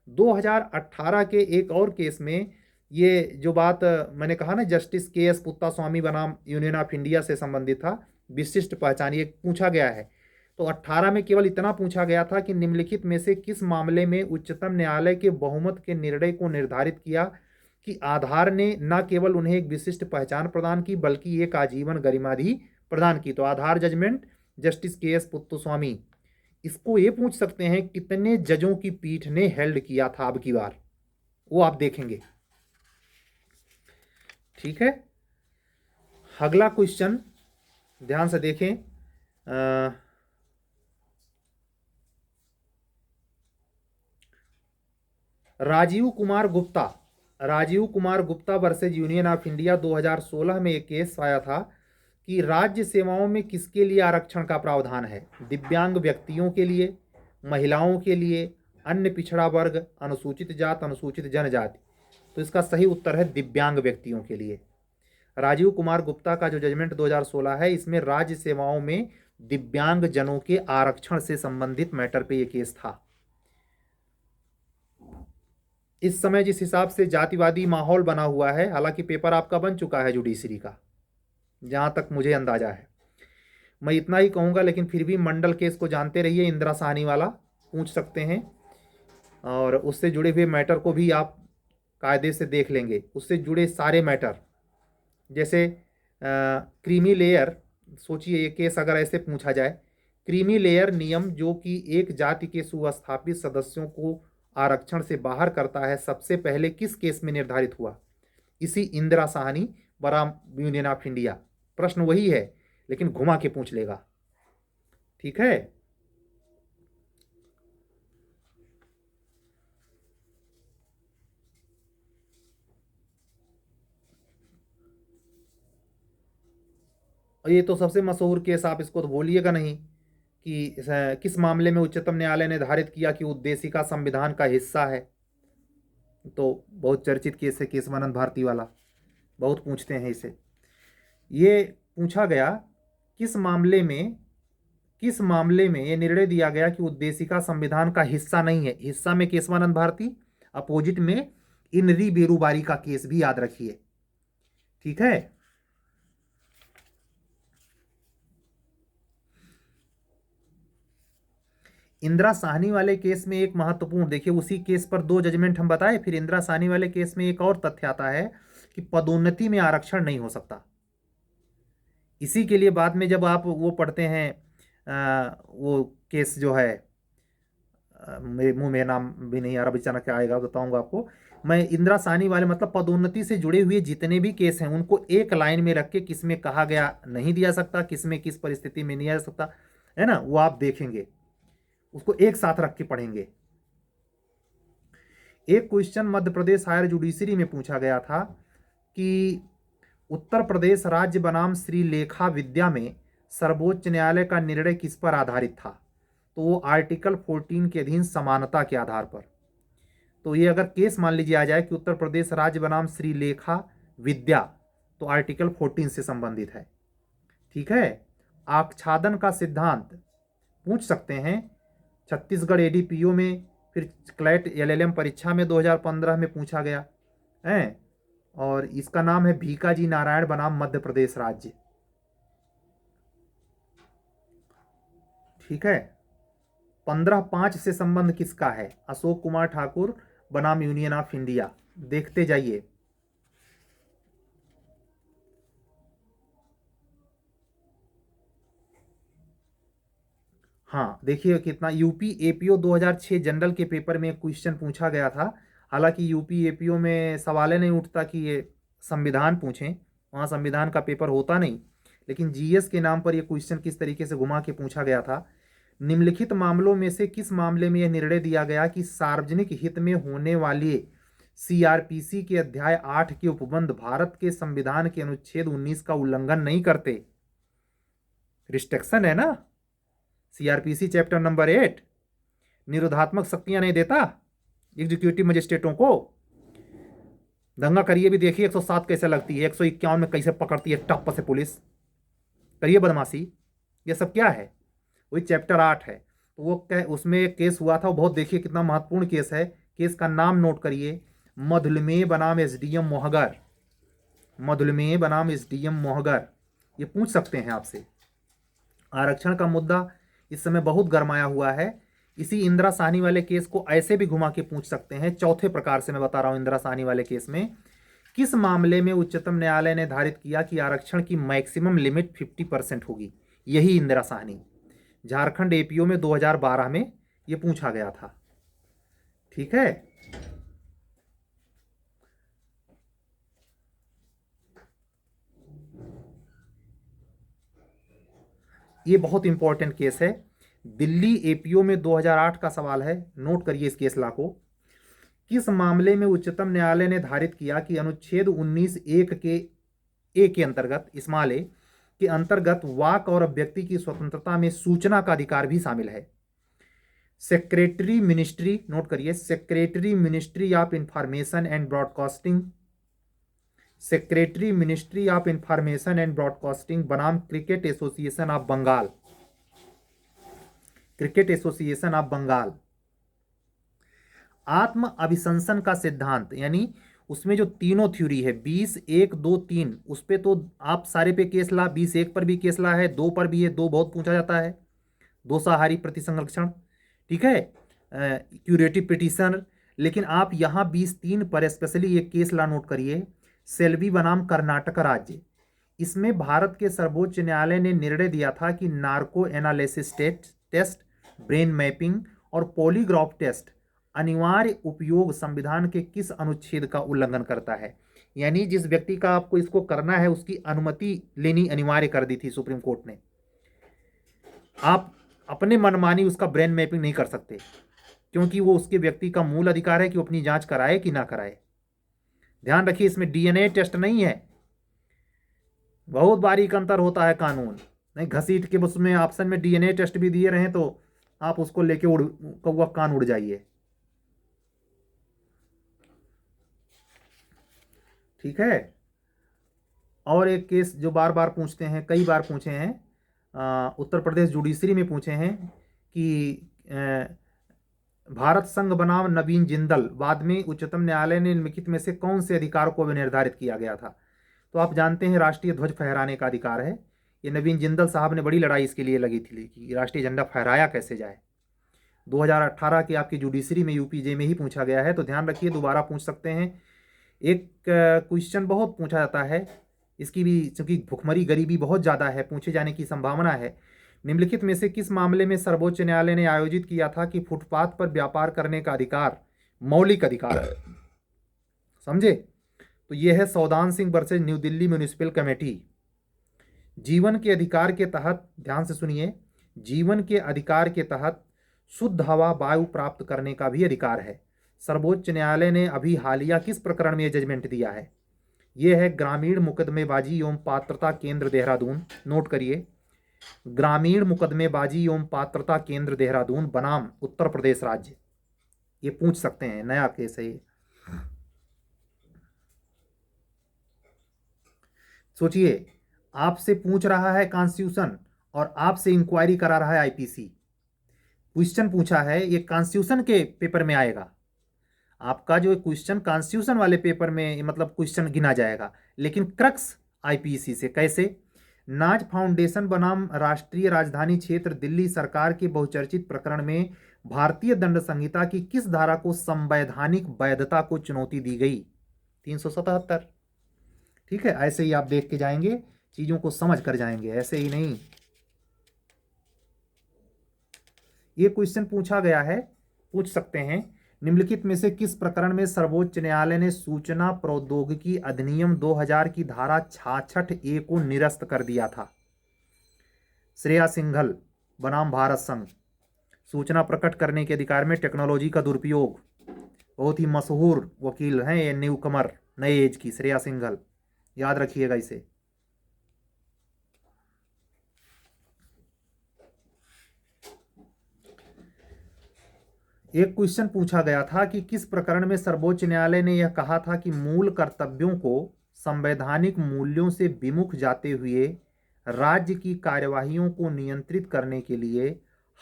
2018 के एक और केस में ये जो बात मैंने कहा ना, जस्टिस के.एस. पुत्तास्वामी बनाम यूनियन ऑफ इंडिया से संबंधित था, विशिष्ट पहचान, ये पूछा गया है। तो 18 में केवल इतना पूछा गया था कि निम्नलिखित में से किस मामले में उच्चतम न्यायालय के बहुमत के निर्णय को निर्धारित किया कि आधार ने न केवल उन्हें एक विशिष्ट पहचान प्रदान की बल्कि एक आजीवन गरिमा भी प्रदान की। तो आधार जजमेंट जस्टिस के.एस. पुत्तास्वामी। इसको ये पूछ सकते हैं कितने जजों की पीठ ने हेल्ड किया था अब की बार, वो आप देखेंगे। ठीक है। अगला क्वेश्चन ध्यान से देखें, Rajiv Kumar Gupta versus Union of India 2016 में एक केस आया था कि राज्य सेवाओं में किसके लिए आरक्षण का प्रावधान है? दिव्यांग व्यक्तियों के लिए, महिलाओं के लिए, अन्य पिछड़ा वर्ग, अनुसूचित जात, अनुसूचित जनजाति। तो इसका सही उत्तर है दिव्यांग व्यक्तियों के लिए। राजीव कुमार गुप्ता का जो जजमेंट 2016 है, इसमें राज्य सेवाओं में दिव्यांग जनों के आरक्षण से संबंधित मैटर पे ये केस था। इस समय जिस हिसाब से जातिवादी माहौल बना हुआ है, हालांकि पेपर आपका बन चुका है जुडिशरी का, जहां तक मुझे अंदाजा है, मैं इतना ही कहूंगा। लेकिन फिर भी मंडल केस को जानते रहिए, इंदिरा साहनी वाला पूछ सकते हैं, और उससे जुड़े हुए मैटर को भी आप कायदे से देख लेंगे। उससे जुड़े सारे मैटर, जैसे क्रीमी लेयर, सोचिए ये केस अगर ऐसे पूछा जाए, क्रीमी लेयर नियम जो कि एक जाति के सुस्थापित सदस्यों को आरक्षण से बाहर करता है, सबसे पहले किस केस में निर्धारित हुआ? इसी इंदिरा साहनी बनाम यूनियन ऑफ इंडिया। प्रश्न वही है लेकिन घुमा के पूछ लेगा। ठीक है। और ये तो सबसे मशहूर केस, आप इसको तो भूलिएगा नहीं कि किस मामले में उच्चतम न्यायालय ने निर्धारित किया कि उद्देशिका संविधान का हिस्सा है। तो बहुत चर्चित केस है केशवानंद भारती वाला, बहुत पूछते हैं इसे। ये पूछा गया किस मामले में ये निर्णय दिया गया कि उद्देशिका संविधान का हिस्सा नहीं है? हिस्सा में केशवानंद भारती, अपोजिट में इनरी बेरुबारी का केस भी याद रखिए। ठीक है। इंदिरा साहनी वाले केस में एक महत्वपूर्ण, देखिए उसी केस पर 2 जजमेंट हम बताए, फिर इंदिरा साहनी वाले केस में एक और तथ्य आता है कि पदोन्नति में आरक्षण नहीं हो सकता। इसी के लिए बाद में जब आप वो पढ़ते हैं वो केस जो है, मेरे मुंह में नाम भी नहीं आ रहा, अचानक क्या आएगा बताऊंगा आपको मैं। इंदिरा साहनी वाले मतलब पदोन्नति से जुड़े हुए जितने भी केस हैं उनको एक लाइन में रख के किस में कहा गया नहीं दिया सकता, किस में किस परिस्थिति में नहीं आ सकता, है ना, वो आप देखेंगे, उसको एक साथ रख के पढ़ेंगे। एक question Madhya Pradesh higher judiciary में पूछा गया था कि उत्तर प्रदेश राज्य बनाम श्रीलेखा विद्या में सर्वोच्च न्यायालय का निर्णय किस पर आधारित था, तो वो आर्टिकल 14 के अधीन समानता के आधार पर। तो ये अगर केस मान लीजिए आ जाए कि उत्तर प्रदेश राज्य बनाम श्रीलेखा विद्या, तो आर्टिकल 14 से संबंधित है। ठीक है। आच्छादन का सिद्धांत पूछ सकते हैं, छत्तीसगढ़ एडीपीओ में, फिर क्लैट एलएलएम परीक्षा में 2015 में पूछा गया है, और इसका नाम है भीकाजी नारायण बनाम मध्य प्रदेश राज्य। ठीक है। 15/5 से संबंध किसका है, अशोक कुमार ठाकुर बनाम यूनियन ऑफ इंडिया। देखते जाइए। हाँ देखिए कितना, यूपी एपीओ 2006 जनरल के पेपर में क्वेश्चन पूछा गया था। हालांकि यूपी एपीओ में सवाल नहीं उठता कि ये संविधान पूछें, वहाँ संविधान का पेपर होता नहीं, लेकिन जीएस के नाम पर यह क्वेश्चन किस तरीके से घुमा के पूछा गया था। निम्नलिखित मामलों में से किस मामले में यह निर्णय दिया गया कि सार्वजनिक हित में होने वाली सीआरपीसी के अध्याय 8 के उपबंध भारत के संविधान के अनुच्छेद 19 का उल्लंघन नहीं करते। रिस्ट्रिक्शन है ना, सीआरपीसी चैप्टर नंबर 8 निरोधात्मक शक्तियां नहीं देता एग्जीक्यूटिव मजिस्ट्रेटों को। दंगा करिए भी देखिए 107 कैसे लगती है, 151 में कैसे पकड़ती है टप से पुलिस, करिए बदमाशी। ये सब क्या है, वही चैप्टर 8 है। तो वो उसमें एक केस हुआ था, वो बहुत देखिए कितना महत्वपूर्ण केस है। केस का नाम नोट करिए, मधुलमेह बनाम एसडीएम मोहगर। मधुलमेह बनाम एसडीएम मोहगर, ये पूछ सकते हैं आपसे। आरक्षण का मुद्दा इस समय बहुत गरमाया हुआ है। इसी इंदिरा साहनी वाले केस को ऐसे भी घुमा के पूछ सकते हैं। चौथे प्रकार से मैं बता रहा हूं, इंदिरा साहनी वाले केस में किस मामले में उच्चतम न्यायालय ने निर्धारित किया कि आरक्षण की मैक्सिमम लिमिट 50% होगी। यही इंदिरा साहनी, झारखंड एपीओ में 2012 में यह पूछा गया था। ठीक है। ये बहुत इंपॉर्टेंट केस है। दिल्ली एपीओ में 2008 का सवाल है, नोट करिए इस केस ला को। किस मामले में उच्चतम न्यायालय ने निर्धारित किया कि अनुच्छेद 19(1) के ए के अंतर्गत, स्मॉल ए के अंतर्गत वाक और अभिव्यक्ति की स्वतंत्रता में सूचना का अधिकार भी शामिल है। सेक्रेटरी मिनिस्ट्री, नोट करिए, secretary ministry of information and broadcasting, secretary ministry of information and broadcasting बनाम cricket association of Bengal, cricket association of Bengal. आत्म अभिशंसन का सिद्धांत, यानी उसमें जो तीनों थ्योरी है 20, 1, 2, 3, उस पे तो आप सारे पे केस ला, 20, 1 पर भी केस ला है, 2 पर भी है, 2 बहुत पूछा जाता है, दोषाहारी प्रति संरक्षण, ठीक है, क्यूरेटिव पिटीशन। लेकिन आप यहाँ 20, 3 पर स्पेशली एक केस ला नोट करिए, सेल्वी बनाम कर्नाटक राज्य। इसमें भारत के सर्वोच्च न्यायालय ने निर्णय दिया था कि narco analysis test, brain mapping और पॉलीग्राफ टेस्ट अनिवार्य उपयोग संविधान के किस अनुच्छेद का उल्लंघन करता है। यानी जिस व्यक्ति का आपको इसको करना है उसकी अनुमति लेनी अनिवार्य कर दी थी सुप्रीम कोर्ट ने। आप अपने मनमानी उसका ब्रेन मैपिंग नहीं कर सकते, क्योंकि वो उसके व्यक्ति का मूल अधिकार है कि वो अपनी जांच कराए कि ना कराए। ध्यान रखिए, इसमें डीएनए टेस्ट नहीं है, बहुत बारीक अंतर होता है कानून। नहीं घसीट के उसमें ऑप्शन में डीएनए टेस्ट भी दिए रहे तो आप उसको लेके उड़ कौवा कान उड़ जाइए। ठीक है। और एक केस जो बार बार पूछते हैं, कई बार पूछे हैं, उत्तर प्रदेश जुडिशरी में पूछे हैं कि भारत संघ बनाम नवीन जिंदल, बाद में उच्चतम न्यायालय ने निम्नलिखित में से कौन से अधिकार को निर्धारित किया गया था। तो आप जानते हैं राष्ट्रीय ध्वज फहराने का अधिकार है। ये नवीन जिंदल साहब ने बड़ी लड़ाई इसके लिए लगी थी कि राष्ट्रीय झंडा फहराया कैसे जाए। 2018 की आपकी जुडिशरी में यूपीजे में ही पूछा गया है, तो ध्यान रखिए, दोबारा पूछ सकते हैं। एक क्वेश्चन बहुत पूछा जाता है, इसकी भी चूंकि भुखमरी गरीबी बहुत ज़्यादा है, पूछे जाने की संभावना है। निम्नलिखित में से किस मामले में सर्वोच्च न्यायालय ने आयोजित किया था कि फुटपाथ पर व्यापार करने का अधिकार मौलिक अधिकार है? समझे? तो यह है Saudan Singh versus new Delhi municipal committee. जीवन के अधिकार के तहत, ध्यान से सुनिए, जीवन के अधिकार के तहत शुद्ध हवा वायु प्राप्त करने का भी अधिकार है। सर्वोच्च न्यायालय ने अभी हालिया किस प्रकरण में यह जजमेंट दिया है? यह है ग्रामीण मुकदमेबाजी एवं पात्रता केंद्र देहरादून। नोट करिए, ग्रामीण मुकदमेबाजी एवं पात्रता केंद्र देहरादून बनाम उत्तर प्रदेश राज्य। ये पूछ सकते हैं, नया केस है ये। सोचिए, आपसे पूछ रहा है कॉन्स्टिट्यूशन और आपसे इंक्वायरी करा रहा है आईपीसी। क्वेश्चन पूछा है, ये कॉन्स्टिट्यूशन के पेपर में आएगा। आपका जो क्वेश्चन कॉन्स्टिट्यूशन वाले पेपर में मतलब क्वेश्चन गिना जाएगा, लेकिन क्रक्स आईपीसी से। कैसे? नाज फाउंडेशन बनाम राष्ट्रीय राजधानी क्षेत्र दिल्ली सरकार के बहुचर्चित प्रकरण में भारतीय दंड संहिता की किस धारा को संवैधानिक वैधता को चुनौती दी गई? 377। ठीक है, ऐसे ही आप देख के जाएंगे, चीजों को समझ कर जाएंगे, ऐसे ही नहीं। ये क्वेश्चन पूछा गया है, पूछ सकते हैं, निम्नलिखित में से किस प्रकरण में सर्वोच्च न्यायालय ने सूचना प्रौद्योगिकी अधिनियम 2000 की धारा 66A को निरस्त कर दिया था? श्रेया सिंघल बनाम भारत संघ, सूचना प्रकट करने के अधिकार में टेक्नोलॉजी का दुरुपयोग। बहुत ही मशहूर वकील हैं ये, न्यू कमर, नए एज की श्रेया सिंघल, याद रखिएगा इसे। एक क्वेश्चन पूछा गया था कि किस प्रकरण में सर्वोच्च न्यायालय ने यह कहा था कि मूल कर्तव्यों को संवैधानिक मूल्यों से विमुख जाते हुए राज्य की कार्यवाहियों को नियंत्रित करने के लिए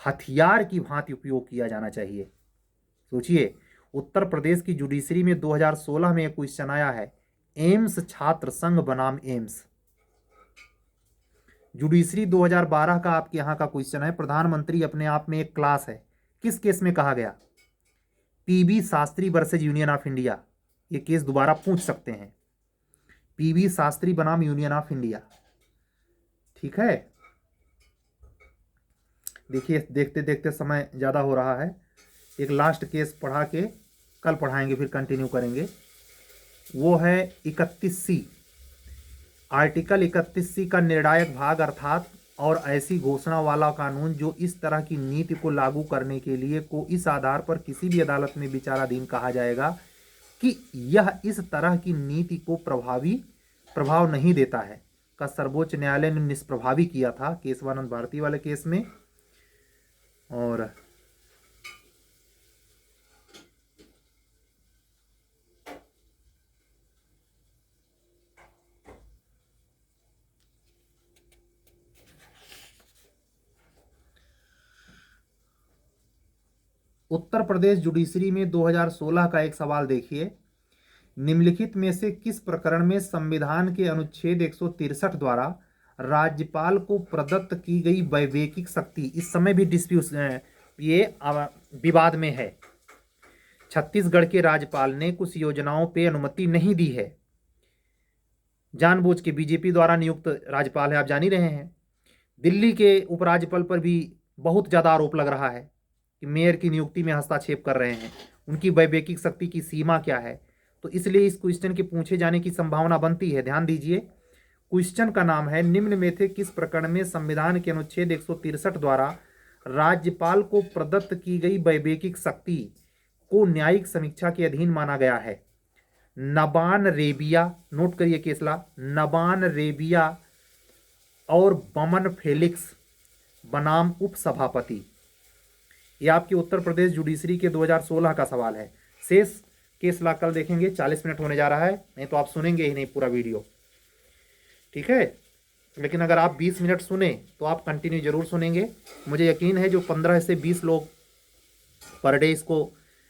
हथियार की भांति उपयोग किया जाना चाहिए। सोचिए, उत्तर प्रदेश की जुडिशरी में 2016 में एक क्वेश्चन आया है, एम्स छात्र संघ बनाम एम्स। जुडिशरी 2012 का आपके यहां का क्वेश्चन है, प्रधानमंत्री अपने आप में एक क्लास है। किस केस में कहा गया? PB Shastri versus Union of India. ये केस दोबारा पूछ सकते हैं, पीबी शास्त्री बनाम यूनियन ऑफ इंडिया। ठीक है, देखिए, देखते देखते समय ज्यादा हो रहा है, एक लास्ट केस पढ़ा के कल पढ़ाएंगे, फिर कंटिन्यू करेंगे। वो है 31C, आर्टिकल 31C का निर्णायक भाग, अर्थात और ऐसी घोषणा वाला कानून जो इस तरह की नीति को लागू करने के लिए को इस आधार पर किसी भी अदालत में विचाराधीन कहा जाएगा कि यह इस तरह की नीति को प्रभाव नहीं देता है, का सर्वोच्च न्यायालय ने निष्प्रभावी किया था केशवानंद भारती वाले केस में। और उत्तर प्रदेश जुडिशरी में 2016 का एक सवाल देखिए, निम्नलिखित में से किस प्रकरण में संविधान के अनुच्छेद 163 द्वारा राज्यपाल को प्रदत्त की गई वैवेकिक शक्ति इस समय भी ये विवाद में है? छत्तीसगढ़ के राज्यपाल ने कुछ योजनाओं पे अनुमति नहीं दी है, जानबूझ के, बीजेपी द्वारा नियुक्त राज्यपाल है, आप जान ही रहे हैं। दिल्ली के उपराज्यपाल पर भी बहुत ज़्यादा आरोप लग रहा है कि मेयर की नियुक्ति में हस्तक्षेप कर रहे हैं, उनकी वैवेकिक शक्ति की सीमा क्या है? तो इसलिए इस क्वेश्चन के पूछे जाने की संभावना बनती है। ध्यान दीजिए, क्वेश्चन का नाम है, निम्न में से किस प्रकरण में संविधान के अनुच्छेद 163 द्वारा राज्यपाल को प्रदत्त की गई वैवेकिक शक्ति को न्यायिक समीक्षा के अधीन माना गया है? नबान रेबिया, नोट करिए केसला, नबान रेबिया और बमन फेलिक्स बनाम उपसभापति। ये आपके उत्तर प्रदेश जुडिशरी के 2016 का सवाल है। शेष केस ला कल देखेंगे, 40 मिनट होने जा रहा है, नहीं तो आप सुनेंगे ही नहीं पूरा वीडियो। ठीक है, लेकिन अगर आप 20 मिनट सुने तो आप कंटिन्यू जरूर सुनेंगे। मुझे यकीन है जो 15 से 20 लोग पर डे इसको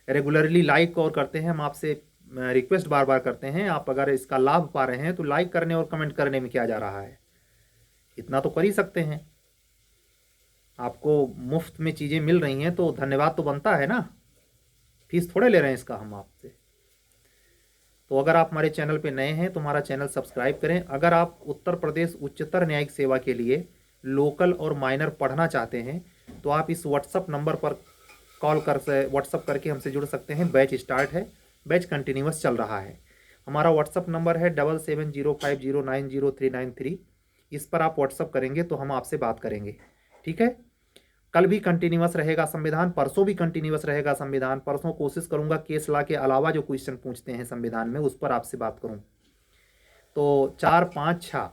रेगुलरली लाइक और करते हैं, हम आपसे रिक्वेस्ट बार बार करते हैं, आप अगर इसका लाभ पा रहे हैं तो लाइक करने और कमेंट करने में क्या जा रहा है, इतना तो कर ही सकते हैं। आपको मुफ्त में चीज़ें मिल रही हैं तो धन्यवाद तो बनता है ना, फीस थोड़े ले रहे हैं इसका हम आपसे। तो अगर आप हमारे चैनल पे नए हैं तो हमारा चैनल सब्सक्राइब करें। अगर आप उत्तर प्रदेश उच्चतर न्यायिक सेवा के लिए लोकल और माइनर पढ़ना चाहते हैं तो आप इस व्हाट्सअप नंबर पर व्हाट्सअप करके हमसे जुड़ सकते हैं। बैच स्टार्ट है, बैच कंटिन्यूअस चल रहा है। हमारा व्हाट्सअप नंबर है 7705090393। इस पर आप व्हाट्सअप करेंगे तो हम आपसे बात करेंगे, ठीक है। कल भी कंटिन्यूअस रहेगा संविधान, परसों भी कंटिन्यूअस रहेगा संविधान। परसों कोशिश करूंगा केस लॉ के अलावा जो क्वेश्चन पूछते हैं संविधान में उस पर आपसे बात करूं। तो 4-5-6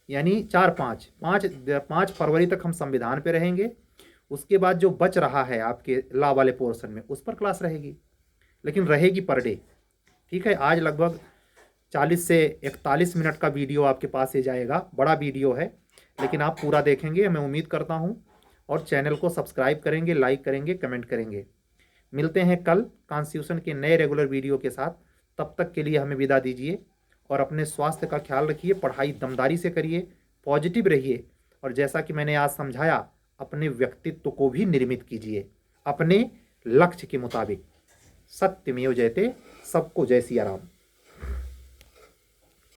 यानी 5 फरवरी तक हम संविधान पे रहेंगे। उसके बाद जो बच रहा है आपके लॉ वाले पोर्शन में उस पर क्लास रहेगी, लेकिन रहेगी पर डे, ठीक है। आज लगभग 40 से 41 मिनट का वीडियो आपके पास से जाएगा। बड़ा वीडियो है लेकिन आप पूरा देखेंगे मैं उम्मीद करता हूँ, और चैनल को सब्सक्राइब करेंगे, लाइक करेंगे, कमेंट करेंगे। मिलते हैं कल कॉन्स्टिट्यूशन के नए रेगुलर वीडियो के साथ। तब तक के लिए हमें विदा दीजिए और अपने स्वास्थ्य का ख्याल रखिए, पढ़ाई दमदारी से करिए, पॉजिटिव रहिए, और जैसा कि मैंने आज समझाया अपने व्यक्तित्व को भी निर्मित कीजिए अपने लक्ष्य के मुताबिक। सत्यमेव जयते। सबको जय सिया राम।